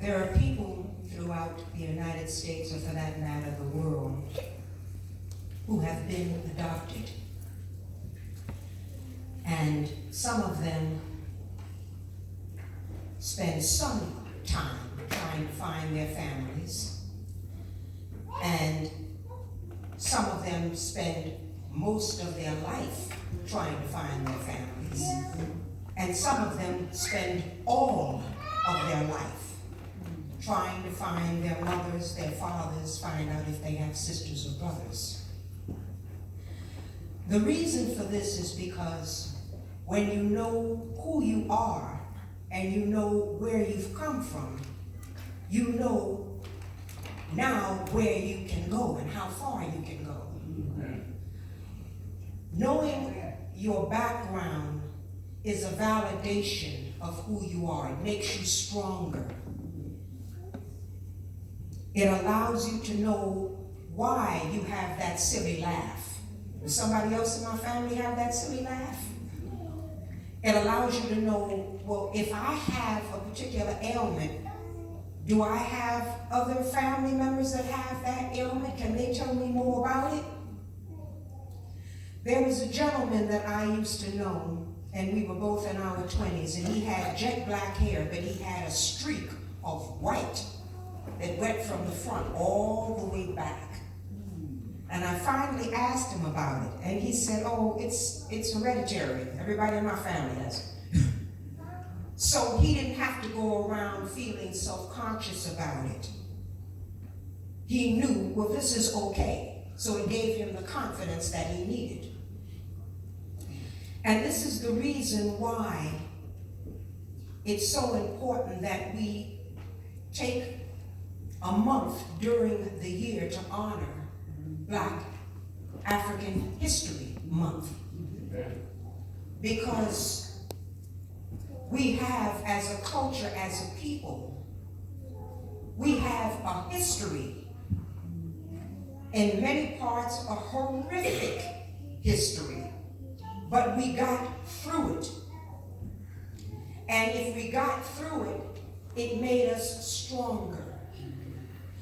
There are people throughout the United States, or for that matter, the world, who have been adopted. And some of them spend some time trying to find their families, and some of them spend most of their life trying to find their families, and some of them spend all of their life trying to find their mothers, their fathers, find out if they have sisters or brothers. The reason for this is because when you know who you are and you know where you've come from, you know now where you can go and how far you can go. Knowing your background is a validation of who you are. It makes you stronger. It allows you to know why you have that silly laugh. Does somebody else in my family have that silly laugh? It allows you to know, well, if I have a particular ailment, do I have other family members that have that ailment? Can they tell me more about it? There was a gentleman that I used to know, and we were both in our 20s, and he had jet black hair, but he had a streak of white that went from the front all the way back. And I finally asked him about it, and he said, oh, it's hereditary. Everybody in my family has it. So he didn't have to go around feeling self-conscious about it. He knew, well, this is okay. So it gave him the confidence that he needed. And this is the reason why it's so important that we take a month during the year to honor Black African History Month. Because we have, as a culture, as a people, we have a history, in many parts a horrific history, but we got through it. And if we got through it, it made us stronger.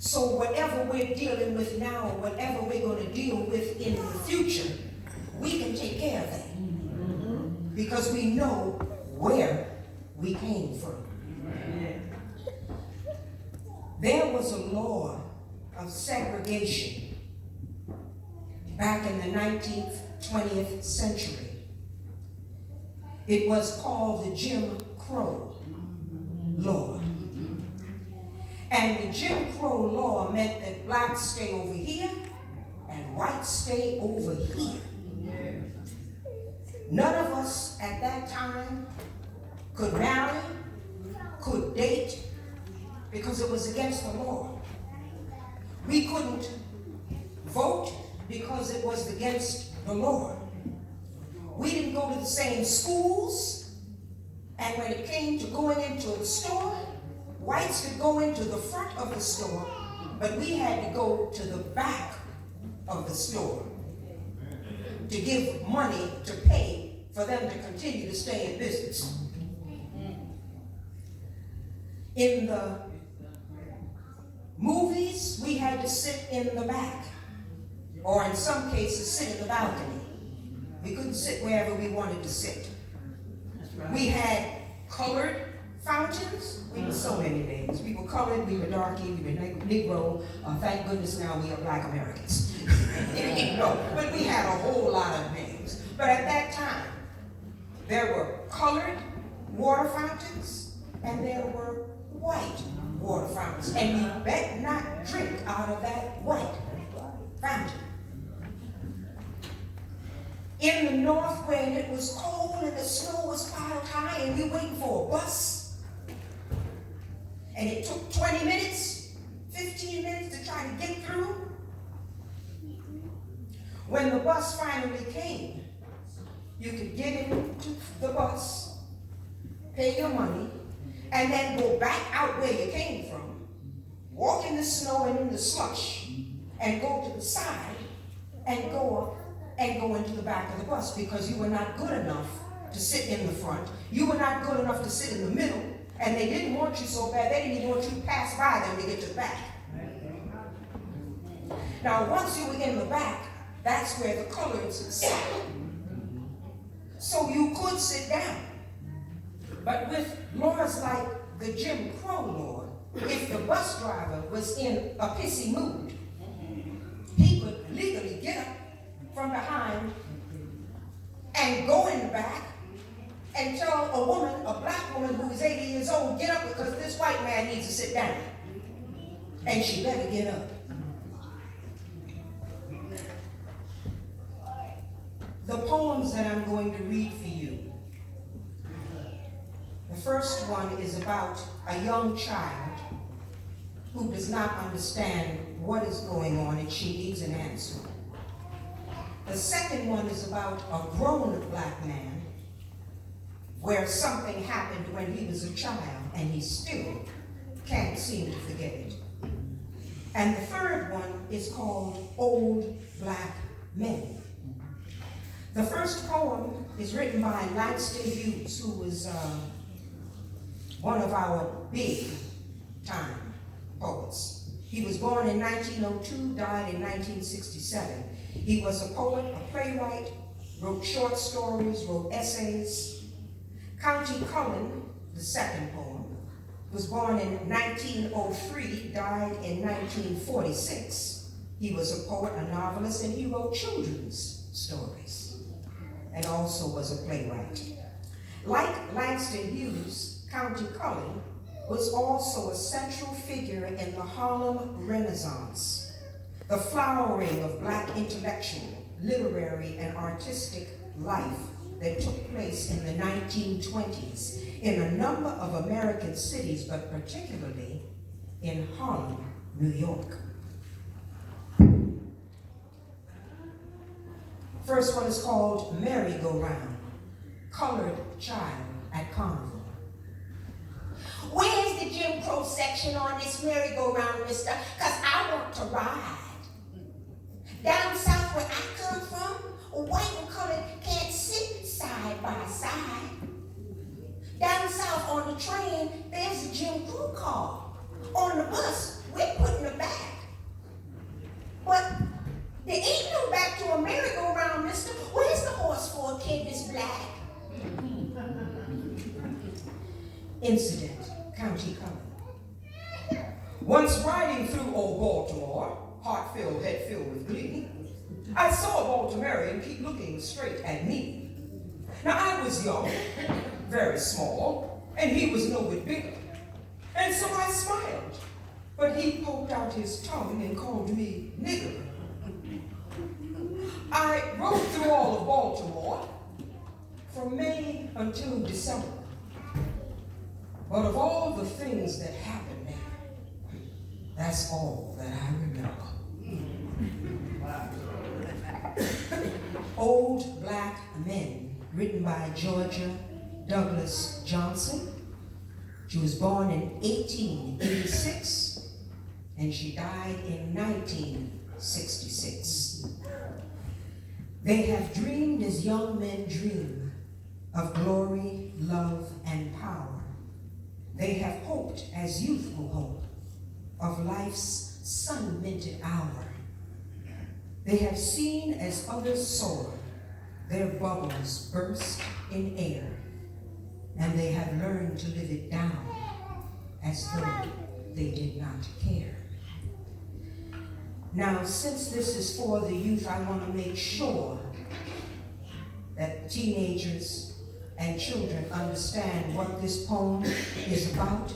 So whatever we're dealing with now, or whatever we're going to deal with in the future, we can take care of that. Because we know where we came from. There was a law of segregation back in the 19th, 20th century. It was called the Jim Crow law. And the Jim Crow law meant that blacks stay over here and whites stay over here. None of us at that time could marry, could date, because it was against the law. We couldn't vote because it was against the law. We didn't go to the same schools, and when it came to going into the store, whites could go into the front of the store, but we had to go to the back of the store to give money to pay for them to continue to stay in business. In the movies, we had to sit in the back, or in some cases, sit in the balcony. We couldn't sit wherever we wanted to sit. We had colored fountains. We were so many names. We were colored, we were darky, we were Negro. Thank goodness now we are Black Americans. But we had a whole lot of names. But at that time, there were colored water fountains and there were white water fountains. And you bet not drink out of that white fountain. In the north, when it was cold and the snow was piled high and we waiting for a bus, and it took 20 minutes, 15 minutes to try to get through. When the bus finally came, you could get into the bus, pay your money, and then go back out where you came from, walk in the snow and in the slush, and go to the side and go into the back of the bus, because you were not good enough to sit in the front. You were not good enough to sit in the middle, And they didn't want you so bad, they didn't even want you to pass by them to get to the back. Now, once you were in the back, that's where the coloreds sat. So you could sit down. But with laws like the Jim Crow law, if the bus driver was in a pissy mood, he could legally get up from behind and go in the back and tell a woman, a black woman who is 80 years old, get up because this white man needs to sit down. And she better get up. The poems that I'm going to read for you, the first one is about a young child who does not understand what is going on and she needs an answer. The second one is about a grown black man where something happened when he was a child and he still can't seem to forget it. And the third one is called Old Black Men. The first poem is written by Langston Hughes, who was one of our big time poets. He was born in 1902, died in 1967. He was a poet, a playwright, wrote short stories, wrote essays. County Cullen, the second poem, was born in 1903, died in 1946. He was a poet, a novelist, and he wrote children's stories, and also was a playwright. Like Langston Hughes, County Cullen was also a central figure in the Harlem Renaissance, the flowering of black intellectual, literary, and artistic life that took place in the 1920s in a number of American cities, but particularly in Harlem, New York. First one is called Merry-Go-Round, Colored Child at Carnival. Where's the Jim Crow section on this merry-go-round, mister? 'Cause I want to ride. Down south where I come from, white and colored can't sit side by side. Down south on the train, there's a Jim Crow car. On the bus, we're putting her back. But there ain't no back to a merry-go-round, mister. Where's the horse for a kid that's black? Incident, County Cullen. Once riding through old Baltimore, heart filled, head filled with glee, I saw a Baltimorean keep looking straight at me. Now I was young, very small, and he was no whit bigger. And so I smiled, but he poked out his tongue and called me nigger. I rode through all of Baltimore from May until December. But of all the things that happened there, that's all that I remember. Old Black Men, written by Georgia Douglas Johnson. She was born in 1886, and she died in 1966. They have dreamed as young men dream of glory, love, and power. They have hoped as youth will hope of life's sun-minted hour. They have seen as others soar, their bubbles burst in air, and they have learned to live it down as though they did not care. Now, since this is for the youth, I want to make sure that teenagers and children understand what this poem is about.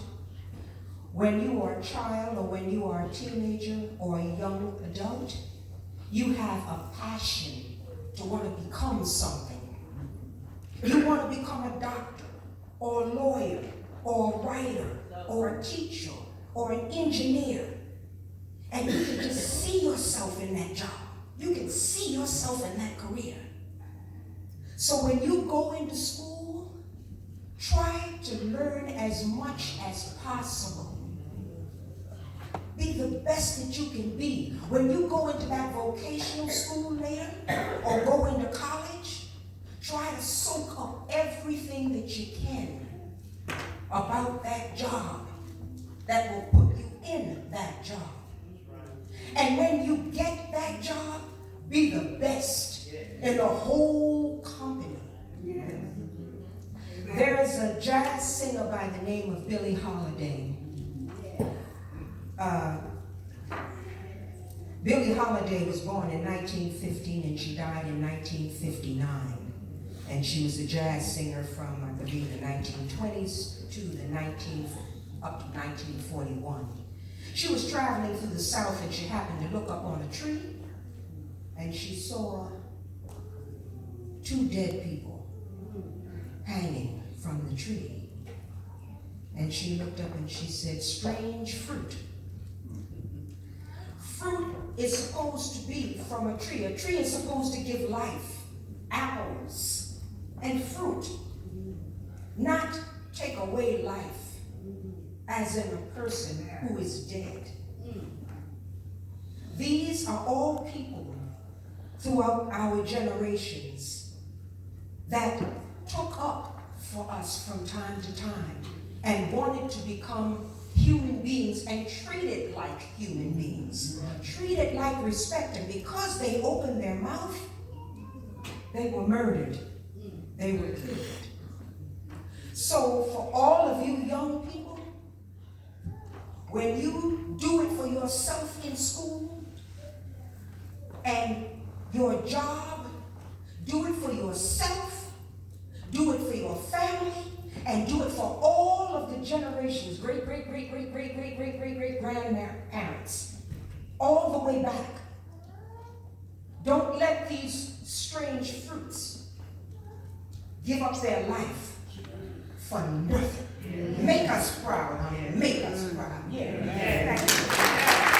When you are a child, or when you are a teenager or a young adult, you have a passion to want to become something. You want to become a doctor, or a lawyer, or a writer, or a teacher, or an engineer. And you can just see yourself in that job. You can see yourself in that career. So when you go into school, try to learn as much as possible. Be the best that you can be. When you go into that vocational school later, or go into college, try to soak up everything that you can about that job that will put you in that job. And when you get that job, be the best in the whole company. There is a jazz singer by the name of Billie Holiday. Billie Holiday was born in 1915 and she died in 1959. And she was a jazz singer from, I believe, the 1920s to up to 1941. She was traveling through the South and she happened to look up on a tree and she saw 2 dead people hanging from the tree. And she looked up and she said, "Strange fruit." Fruit is supposed to be from a tree. A tree is supposed to give life, apples, and fruit, not take away life, as in a person who is dead. These are all people throughout our generations that took up for us from time to time and wanted to become human beings and treated like human beings, treated like respect. And because they opened their mouth, they were murdered. They were killed. So for all of you young people, when you do it for yourself in school and your job, do it for yourself, do it for your family, and do it for all of the generations, great grandparents, all the way back. Don't let these strange fruits give up their life for nothing. Make us proud, honey. Make us proud. Yeah.